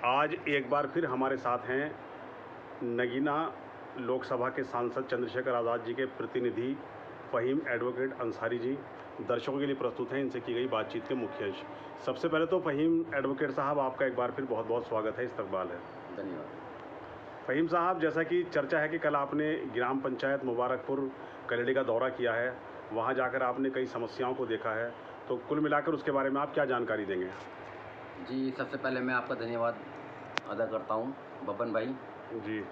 आज एक बार फिर हमारे साथ हैं नगीना लोकसभा के सांसद चंद्रशेखर आज़ाद जी के प्रतिनिधि फ़हीम एडवोकेट अंसारी जी दर्शकों के लिए प्रस्तुत हैं इनसे की गई बातचीत के मुख्य अंश। सबसे पहले तो फ़हीम एडवोकेट साहब, आपका एक बार फिर बहुत बहुत स्वागत है, इस्तकबाल है। धन्यवाद। फ़हीम साहब, जैसा कि चर्चा है कि कल आपने ग्राम पंचायत मुबारकपुर कलेडी का दौरा किया है, वहाँ जाकर आपने कई समस्याओं को देखा है, तो कुल मिलाकर उसके बारे में आप क्या जानकारी देंगे? जी, सबसे पहले मैं आपका धन्यवाद अदा करता हूँ, बब्बन भाई। जी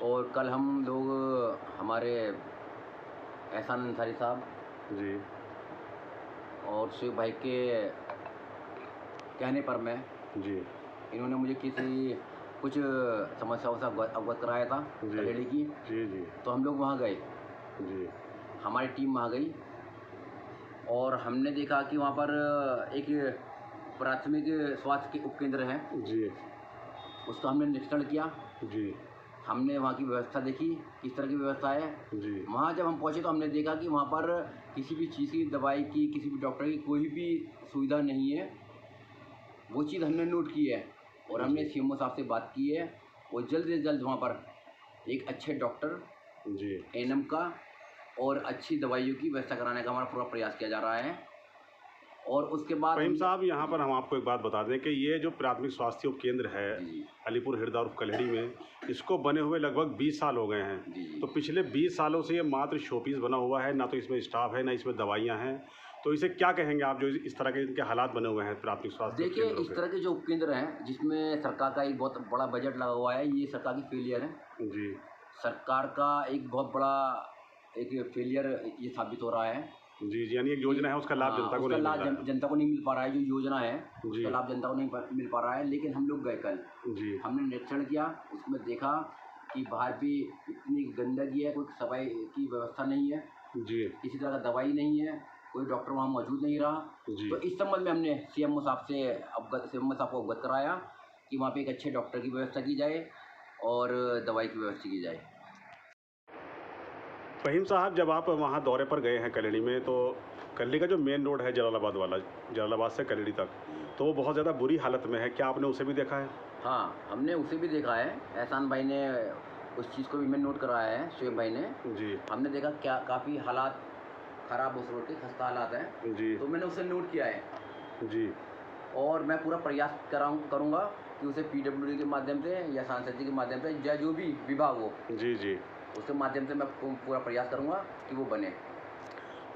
और कल हम लोग हमारे एहसान अंसारी साहब जी और शुएब भाई के कहने पर जी इन्होंने मुझे कुछ समस्याओं से अवगत कराया था जी कलेडी की। जी जी तो हम लोग वहाँ गए, जी हमारी टीम वहाँ गई और हमने देखा कि वहाँ पर एक प्राथमिक स्वास्थ्य के उपकेंद्र है, जी उसका हमने निरीक्षण किया। जी हमने वहाँ की व्यवस्था देखी, किस तरह की व्यवस्था है। जी वहाँ जब हम पहुँचे तो हमने देखा कि वहाँ पर किसी भी चीज़ की, दवाई की, किसी भी डॉक्टर की कोई भी सुविधा नहीं है। वो चीज़ हमने नोट की है और हमने सीएमओ साहब से बात की है और जल्द से जल्द वहाँ पर एक अच्छे डॉक्टर, जी एएनएम का और अच्छी दवाइयों की व्यवस्था कराने का हमारा पूरा प्रयास किया जा रहा है। और उसके बाद फ़हीम साहब, यहाँ पर हम आपको एक बात बता दें कि ये जो प्राथमिक स्वास्थ्य उपकेंद्र है जी अलीपुर हिरदा और कलेडी में, इसको बने हुए लगभग 20 साल हो गए हैं। जी तो पिछले 20 सालों से ये मात्र शोपीस बना हुआ है, ना तो इसमें स्टाफ है, ना इसमें दवाइयाँ हैं। तो इसे क्या कहेंगे आप, जो इस तरह के इनके हालात बने हुए हैं प्राथमिक स्वास्थ्य देखिए, केंद्रों इस के? तरह के जो उपकेंद्र हैं जिसमें सरकार का एक बहुत बड़ा बजट लगा हुआ है, ये सरकार की फेलियर है। जी सरकार का एक बहुत बड़ा एक फेलियर ये साबित हो रहा है जी जी, यानी एक योजना है, उसका लाभ जनता को उसका नहीं मिल लाभ रहा है। जनता को नहीं मिल पा रहा है। जो योजना है जी उसका लाभ जनता को नहीं मिल पा रहा है। लेकिन हम लोग गए कल, जी हमने निरीक्षण किया, उसमें देखा कि बाहर भी इतनी गंदगी है, कोई सफाई की व्यवस्था नहीं है, जी किसी तरह का दवाई नहीं है, कोई डॉक्टर वहाँ मौजूद नहीं रहा। जी तो इस संबंध में हमने सीएमओ साहब को अवगत कराया कि वहाँ पे एक अच्छे डॉक्टर की व्यवस्था की जाए और दवाई की व्यवस्था की जाए। फ़हीम साहब, जब आप वहाँ दौरे पर गए हैं कलेडी में, तो कलेडी का जो मेन रोड है जलालाबाद वाला, जलालाबाद से कलेडी तक, तो वो बहुत ज़्यादा बुरी हालत में है। क्या आपने उसे भी देखा है? हाँ, हमने उसे भी देखा है। एहसान भाई ने उस चीज़ को भी मैं नोट कराया है, शुएब भाई ने। जी हमने देखा क्या काफ़ी हालात ख़राब उस रोड के, खस्ता हालात हैं। जी तो मैंने उसे नोट किया है जी और मैं पूरा प्रयास करूँगा कि उसे पीडब्ल्यूडी के माध्यम से या सांसद जी के माध्यम से या जो भी विभाग हो, जी जी उसके माध्यम से मैं पूरा प्रयास करूँगा कि वो बने।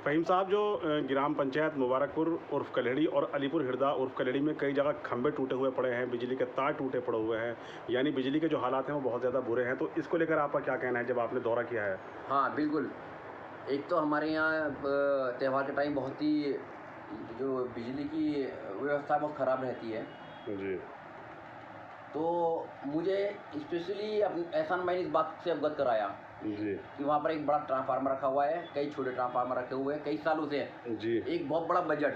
फ़हीम साहब, जो ग्राम पंचायत मुबारकपुर उर्फ़ कलेडी और अलीपुर हिरदा उर्फ़ कलेडी में कई जगह खंभे टूटे हुए पड़े हैं, बिजली के तार टूटे पड़े हुए हैं, यानी बिजली के जो हालात हैं वो बहुत ज़्यादा बुरे हैं। तो इसको लेकर आपका क्या कहना है, जब आपने दौरा किया है? हाँ, बिल्कुल। एक तो हमारे यहाँ त्योहार के टाइम बहुत ही जो बिजली की व्यवस्था बहुत ख़राब रहती है। जी तो मुझे स्पेशली एहसान भाई ने इस बात से अवगत कराया जी कि वहाँ पर एक बड़ा ट्रांसफार्मर रखा हुआ है, कई छोटे ट्रांसफार्मर रखे हुए हैं कई सालों से। जी एक बहुत बड़ा बजट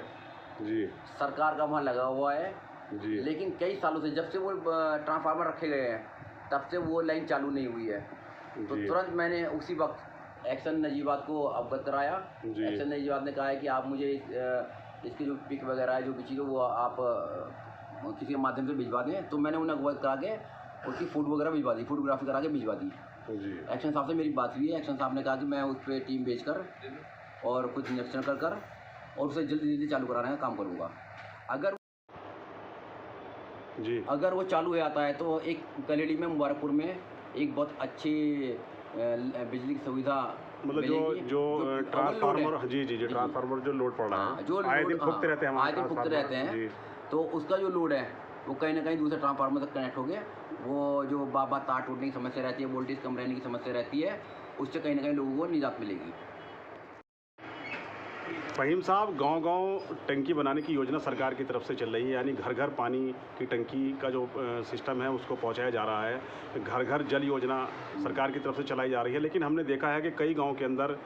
जी सरकार का वहाँ लगा हुआ है, जी लेकिन कई सालों से जब से वो ट्रांसफार्मर रखे गए हैं तब से वो लाइन चालू नहीं हुई है। तो जी तुरंत मैंने उसी वक्त एक्शन नजीबात को अवगत कराया। जी एक्शन नजीबात ने कहा है कि आप मुझे इसकी जो पिक वगैरह है, जो भी चीज़ है, वो आप किसी के माध्यम से भिजवा दें। तो मैंने उन्हें अवगत करा के उसकी फ़ोटो वगैरह भिजवा दी, फ़ोटोग्राफी करा के भिजवा दी। जी एक्शन साहब से मेरी बात हुई है। एक्शन साहब ने कहा कि मैं उस पर टीम भेजकर और कुछ निरीक्षण कर और उसे जल्दी जल्दी चालू कराने का काम करूँगा। जी अगर वो चालू हो जाता है तो एक कलेडी में, मुबारकपुर में एक बहुत अच्छी बिजली की सुविधा मतलब जो मिलेगी। जो अव्वल लोड है। ट्रांसफार्मर, जी जी जी, जी। ट्रांसफार्मर जो लोड पड़ रहा हाँ, है, जो आए लोड, दिन फूकते रहते हैं हमारे आए दिन फूकते रहते ट्रांसफार्मर। जी हैं। तो उसका जो लोड है वो कहीं ना कहीं दूसरे ट्रांसफार्मर तक कनेक्ट हो गया। वो जो बार तार टूटने की समस्या रहती है, वोल्टेज कम रहने की समस्या रहती है, उससे कहीं ना कहीं लोगों को निजात मिलेगी। फ़हीम साहब, गांव-गांव टंकी बनाने की योजना सरकार की तरफ से चल रही है, यानी घर-घर पानी की टंकी का जो सिस्टम है उसको पहुंचाया जा रहा है। घर-घर जल योजना सरकार की तरफ से चलाई जा रही है, लेकिन हमने देखा है कि कई गांव के अंदर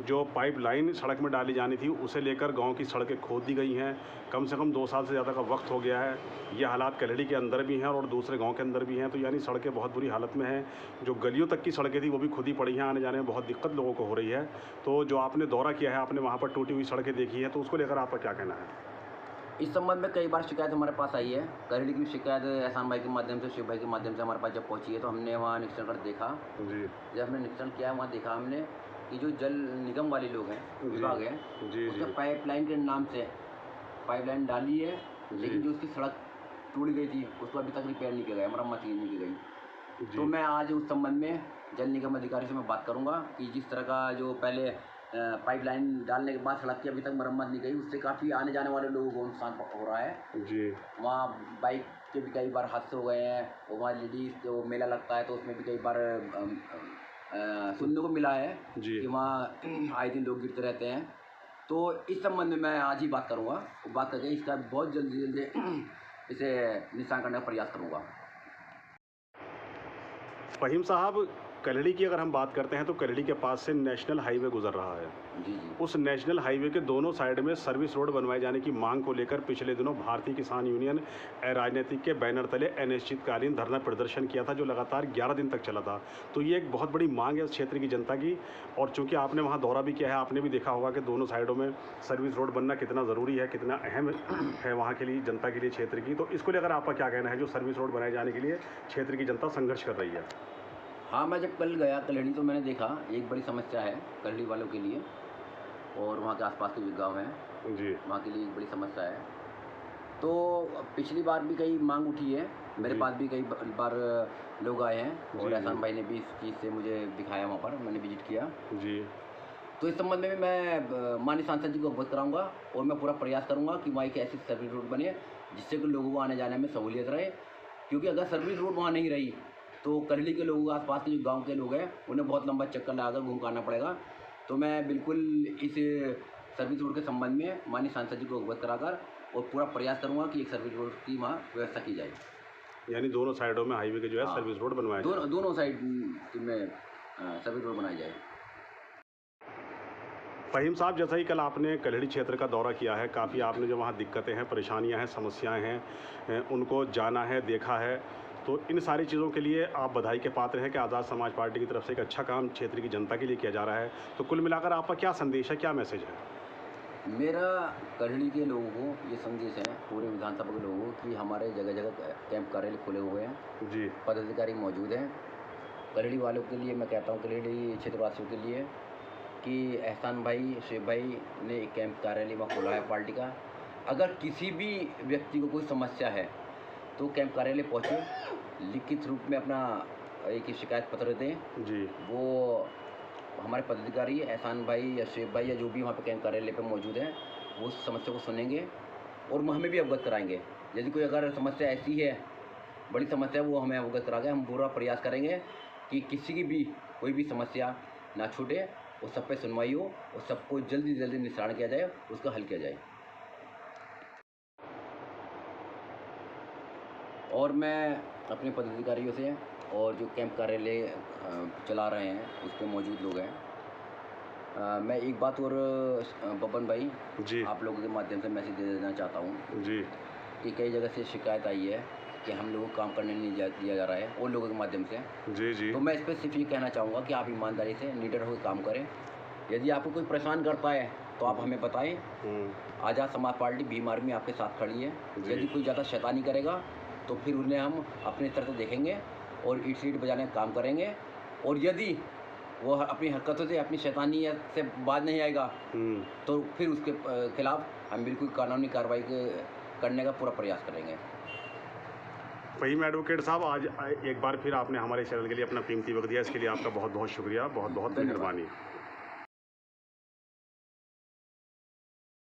जो पाइपलाइन सड़क में डाली जानी थी, उसे लेकर गांव की सड़कें खोद दी गई हैं। कम से कम 2 साल से ज़्यादा का वक्त हो गया है। ये हालात कलेडी के अंदर भी हैं और दूसरे गांव के अंदर भी हैं, तो यानी सड़कें बहुत बुरी हालत में हैं। जो गलियों तक की सड़कें थी वो भी खुदी पड़ी हैं, आने जाने में बहुत दिक्कत लोगों को हो रही है। तो जो आपने दौरा किया है, आपने वहाँ पर टूटी हुई सड़कें देखी हैं, तो उसको लेकर आपका क्या कहना है? इस संबंध में कई बार शिकायत हमारे पास आई है। करेली की शिकायत एहसान भाई के माध्यम से, शिव भाई के माध्यम से हमारे पास जब पहुंची है तो हमने वहाँ निरीक्षण कर देखा। जी जब हमने निरीक्षण किया वहाँ देखा हमने कि जो जल निगम वाले लोग हैं, विभाग है, जी उसने जी पाइपलाइन के नाम से पाइपलाइन डाली है, लेकिन जो उसकी सड़क टूट गई थी उसको अभी तक रिपेयर नहीं किया गया, मरम्मत नहीं की गई। तो मैं आज उस संबंध में जल निगम अधिकारी से मैं बात करूंगा कि जिस तरह का जो पहले पाइपलाइन डालने के बाद सड़क की अभी तक मरम्मत नहीं गई, उससे काफ़ी आने जाने वाले लोगों को नुकसान हो रहा है। जी वहाँ बाइक के भी कई बार हादसे हो गए हैं, और वहाँ लेडीज़ जो मेला लगता है तो उसमें भी कई बार सुनने को मिला है जी कि वहाँ आए दिन लोग गिरते रहते हैं। तो इस संबंध में मैं आज ही बात करूँगा, बात करके इसका बहुत जल्दी इसे निशान करने का प्रयास करूँगा। फ़हीम साहब, कलहड़ी की अगर हम बात करते हैं तो कलहड़ी के पास से नेशनल हाईवे गुजर रहा है। जी जी। उस नेशनल हाईवे के दोनों साइड में सर्विस रोड बनवाए जाने की मांग को लेकर पिछले दिनों भारतीय किसान यूनियन राजनीतिक के बैनर तले अनिश्चितकालीन धरना प्रदर्शन किया था, जो लगातार 11 दिन तक चला था। तो ये एक बहुत बड़ी मांग है उस क्षेत्र की जनता की, और चूंकि आपने वहाँ दौरा भी किया है, आपने भी देखा होगा कि दोनों साइडों में सर्विस रोड बनना कितना ज़रूरी है, कितना अहम है वहाँ के लिए, जनता के लिए, क्षेत्र की। तो इसको लेकर आपका क्या कहना है, जो सर्विस रोड बनाए जाने के लिए क्षेत्र की जनता संघर्ष कर रही है? हाँ, मैं जब कल गया कलहड़ी तो मैंने देखा एक बड़ी समस्या है कलहड़ी वालों के लिए, और वहाँ के आसपास के जो गाँव हैं जी वहाँ के लिए एक बड़ी समस्या है। तो पिछली बार भी कई मांग उठी है, मेरे जी। पास भी कई बार लोग आए हैं, और जी, एहसान जी। भाई ने भी इस चीज़ से मुझे दिखाया, वहाँ पर मैंने विजिट किया। जी तो इस संबंध में भी मैं माननीय सांसद जी को अवगत कराऊंगा, और मैं पूरा प्रयास करूंगा कि वहाँ एक ऐसी सर्विस रोड बने जिससे कि लोगों को आने जाने में सहूलियत रहे। क्योंकि अगर सर्विस रोड वहाँ नहीं रही तो कलहड़ी के लोगों, आसपास के जो गांव के लोग हैं, उन्हें बहुत लंबा चक्कर लगाकर घूम कर आना पड़ेगा। तो मैं बिल्कुल इस सर्विस रोड के संबंध में माननीय सांसद जी को अवगत कराकर और पूरा प्रयास करूँगा कि एक सर्विस रोड की वहाँ व्यवस्था की जाए। यानी दोनों साइडों में हाईवे के जो है हाँ, सर्विस रोड बनवाया जाए। दोनों साइड में सर्विस रोड बनाई जाए। फ़हीम साहब, जैसा ही कल आपने कलहड़ी क्षेत्र का दौरा किया है, काफ़ी आपने जो वहाँ दिक्कतें हैं, परेशानियाँ हैं, समस्याएं हैं, उनको जाना है, देखा है, तो इन सारी चीज़ों के लिए आप बधाई के पात्र हैं कि आज़ाद समाज पार्टी की तरफ से एक अच्छा काम क्षेत्र की जनता के लिए किया जा रहा है। तो कुल मिलाकर आपका क्या संदेश है, क्या मैसेज है? मेरा कलहड़ी के लोगों को ये संदेश है, पूरे विधानसभा के लोगों को, कि हमारे जगह जगह कैंप कार्यालय खुले हुए हैं, जी पदाधिकारी मौजूद हैं। कलहड़ी वालों के लिए मैं कहता हूँ, कलहड़ी क्षेत्रवासियों के लिए, कि एहसान भाई, शिव भाई ने एक कैंप कार्यालय वहाँ खोला है पार्टी का। अगर किसी भी व्यक्ति को कोई समस्या है तो कैंप कार्यालय पहुँचे, लिखित रूप में अपना एक शिकायत पत्र दें। जी वो हमारे पदाधिकारी एहसान भाई या शिव भाई या जो भी वहाँ पे कैंप कार्यालय पे मौजूद हैं, वो उस समस्या को सुनेंगे और हमें भी अवगत कराएंगे। यदि कोई अगर समस्या ऐसी है, बड़ी समस्या है, वो हमें अवगत करा के हम पूरा प्रयास करेंगे कि किसी की भी कोई भी समस्या ना छूटे, और सब पे सुनवाई हो, और सबको जल्दी से जल्दी निस्तारण किया जाए, उसका हल किया जाए। और मैं अपने पदाधिकारियों से और जो कैंप कार्यालय चला रहे हैं उस पे मौजूद लोग हैं, मैं एक बात और बबन भाई, जी आप लोगों के माध्यम से मैसेज दे देना चाहता हूँ जी कि कई जगह से शिकायत आई है कि हम लोगों को काम करने नहीं दिया जा रहा है, और लोगों के माध्यम से। जी जी तो मैं इस पर सिर्फ ये कहना चाहूँगा कि आप ईमानदारी से निडर होकर काम करें। यदि आपको कोई परेशान करता है तो आप हमें बताएं। आज़ाद समाज पार्टी भीम आर्मी आपके साथ खड़ी है। जी। यदि कोई ज़्यादा शैतानी करेगा तो फिर उन्हें हम अपने स्तर से देखेंगे और ईंट सीट बजाने का काम करेंगे। और यदि वो अपनी हरकतों से, अपनी शैतानियत से बाज नहीं आएगा तो फिर उसके खिलाफ हम बिल्कुल कानूनी कार्रवाई करने का पूरा प्रयास करेंगे। फ़हीम एडवोकेट साहब, आज एक बार फिर आपने हमारे चैनल के लिए अपना कीमती वक्त दिया, इसके लिए आपका बहुत बहुत शुक्रिया, बहुत बहुत धन्यवाद। मेहरबानी।